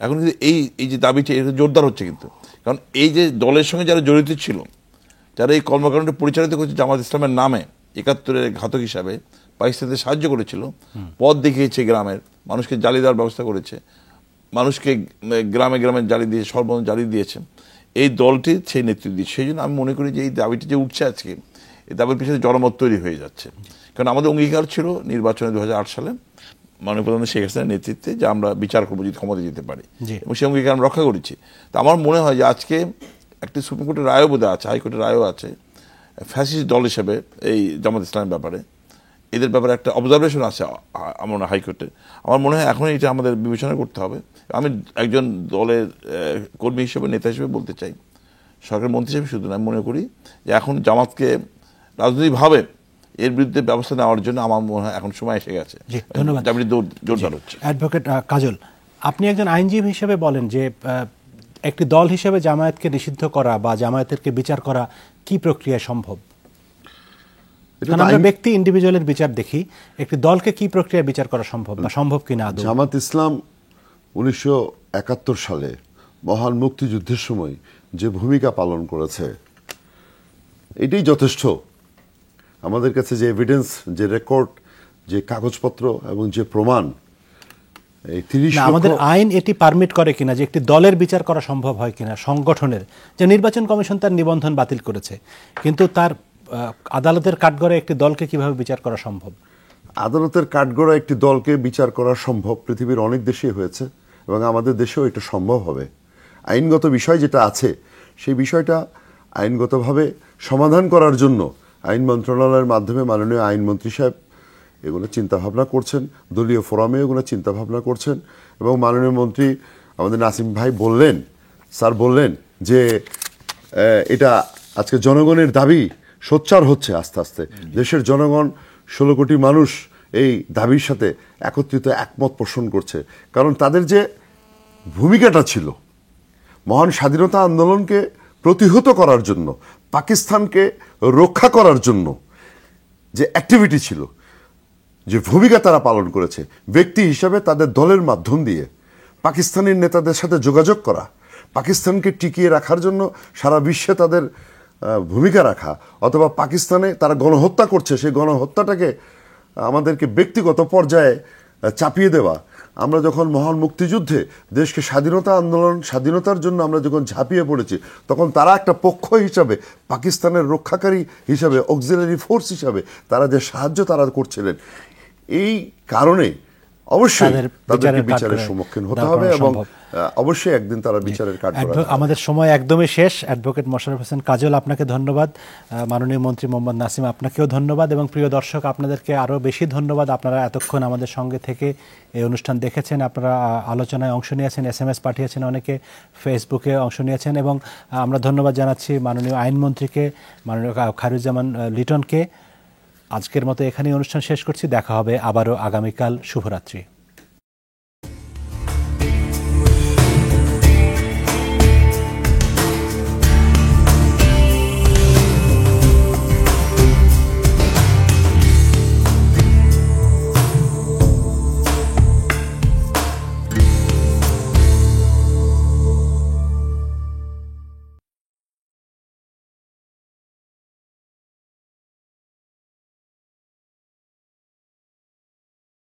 [SPEAKER 4] এখন কিন্তু এই যে দাবিটি, এটা জোরদার হচ্ছে কিন্তু, কারণ এই যে দলের সঙ্গে যারা জড়িত ছিল, যারা এই কর্মকাণ্ডটি পরিচালিত করেছে জামাত ইসলামের নামে, 71-এর ঘাতক হিসাবে পাকিস্তানকে সাহায্য করেছিল, পথ দেখিয়েছে, গ্রামের মানুষকে জ্বালিয়ে দেওয়ার ব্যবস্থা করেছে, মানুষকে গ্রামে গ্রামে জ্বালিয়ে দিয়ে সর্বন্ত জ্বালিয়ে দিয়েছে, এই দলটি সেই নেতৃত্ব দিচ্ছে। সেই জন্য আমি মনে করি যে এই দাবিটি যে উঠছে আজকে, এই দাবির পিছনে জনমত তৈরি হয়ে যাচ্ছে। কারণ আমাদের অঙ্গীকার ছিল নির্বাচনে 2008 সালে মাননীয় প্রধানমন্ত্রী শেখ হাসিনার নেতৃত্বে যে আমরা বিচার করবো যদি ক্ষমতা যেতে পারি, এবং সেই অঙ্গীকার আমরা রক্ষা করেছি। তো আমার মনে হয় যে আজকে একটি সুপ্রিম কোর্টের রায়ও বোধহয় আছে, হাইকোর্টের রায়ও আছে, ফ্যাসিস্ট দল হিসেবে এই জামাত ইসলামের ব্যাপারে, এদের ব্যাপারে একটা অবজারভেশন আছে আমার হাইকোর্টে। আমার মনে হয় এখন এটা আমাদের বিবেচনা করতে হবে। আমি একজন দলের কর্মী হিসেবে, নেতা হিসেবে বলতে চাই, সরকার মন্ত্রী হিসেবে শুধু না, আমি মনে করি যে এখন জামাতকে রাজনৈতিকভাবে এর বিরুদ্ধে ব্যবস্থা নেওয়ার জন্য আমার মনে হয় এখন সময় এসে গেছে।
[SPEAKER 1] ধন্যবাদ।
[SPEAKER 4] জোরদার হচ্ছে।
[SPEAKER 1] অ্যাডভোকেট কাজল, আপনি একজন আইনজীবী হিসেবে বলেন যে একটি দল হিসেবে জামায়াতকে নিষিদ্ধ করা বা জামায়াতেরকে বিচার করা কি প্রক্রিয়া সম্ভব? কারণ আমরা ব্যক্তি ইন্ডিভিজুয়ালের বিচার দেখি, একটি দলকে কি প্রক্রিয়া বিচার করা সম্ভব বা সম্ভব কিনা?
[SPEAKER 2] জামাত ইসলাম 1971 সালে মহান মুক্তিযুদ্ধের সময় যে ভূমিকা পালন করেছে এটাই যথেষ্ট। আমাদের কাছে যে এভিডেন্স, যে রেকর্ড, যে কাগজপত্র এবং যে প্রমাণ, এই 30
[SPEAKER 1] আমাদের আইন এটি পারমিট করে কিনা যে একটি দলের বিচার করা সম্ভব হয় কিনা, সংগঠনের। যে নির্বাচন কমিশন তার নিবন্ধন বাতিল করেছে, কিন্তু তার আদালতের কাঠগড়ে একটি দলকে কিভাবে বিচার করা সম্ভব?
[SPEAKER 2] আদালতের কাঠগড়া একটি দলকে বিচার করা সম্ভব, পৃথিবীর অনেক দেশেই হয়েছে এবং আমাদের দেশেও এটা সম্ভব হবে। আইনগত বিষয় যেটা আছে সেই বিষয়টা আইনগতভাবে সমাধান করার জন্য আইন মন্ত্রণালয়ের মাধ্যমে মাননীয় আইনমন্ত্রী সাহেব এগুলো চিন্তাভাবনা করছেন, দলীয় ফোরামে এগুলো চিন্তাভাবনা করছেন, এবং মাননীয় মন্ত্রী আমাদের নাসিম ভাই বললেন, স্যার বললেন যে এটা আজকে জনগণের দাবি সোচ্চার হচ্ছে আস্তে আস্তে। দেশের জনগণ 16 কোটি মানুষ এই দাবির সাথে একত্রিত একমত পোষণ করছে। কারণ তাদের যে ভূমিকাটা ছিল মহান স্বাধীনতা আন্দোলনকে প্রতিহত করার জন্য, পাকিস্তানকে রক্ষা করার জন্য যে অ্যাক্টিভিটি ছিল, যে ভূমিকা তারা পালন করেছে, ব্যক্তি হিসাবে তাদের দলের মাধ্যম দিয়ে পাকিস্তানি নেতাদের সাথে যোগাযোগ করা, পাকিস্তানকে টিকিয়ে রাখার জন্য সারা বিশ্বে তাদের ভূমিকা রাখা, অথবা পাকিস্তানে তারা গণহত্যা করছে সেই গণহত্যাটাকে আমাদেরকে ব্যক্তিগত পর্যায়ে চাপিয়ে দেওয়া। আমরা যখন মহান মুক্তিযুদ্ধে দেশকে স্বাধীনতার জন্য আমরা যখন ঝাঁপিয়ে পড়েছি, তখন তারা একটা পক্ষ হিসাবে, পাকিস্তানের রক্ষাকারী হিসাবে, অক্সিলারি ফোর্স হিসাবে তারা যে সাহায্য তারা করছিলেন, এই কারণে অবশ্যই তাদেরকে বিচারের সম্মুখীন হতে হবে এবং অবশ্যই একদিন তারা বিচারের কাঠগড়ায়।
[SPEAKER 1] আমাদের সময় একদমই শেষ। অ্যাডভোকেট মোশাররফ হোসেন কাজল, আপনাকে ধন্যবাদ। মাননীয় মন্ত্রী মোহাম্মদ নাসিম, আপনাকেও ধন্যবাদ। এবং প্রিয় দর্শক, আপনাদেরকে আরও বেশি ধন্যবাদ। আপনারা এতক্ষণ আমাদের সঙ্গে থেকে এই অনুষ্ঠান দেখেছেন, আপনারা আলোচনায় অংশ নিয়েছেন, SMS পাঠিয়েছেন, অনেকে ফেসবুকে অংশ নিয়েছেন। এবং আমরা ধন্যবাদ জানাচ্ছি মাননীয় আইনমন্ত্রীকে, মাননীয় খায়রুজ্জামান লিটনকে। আজকের মতো এখানেই অনুষ্ঠান শেষ করছি। দেখা হবে আবারও আগামীকাল। শুভরাত্রি।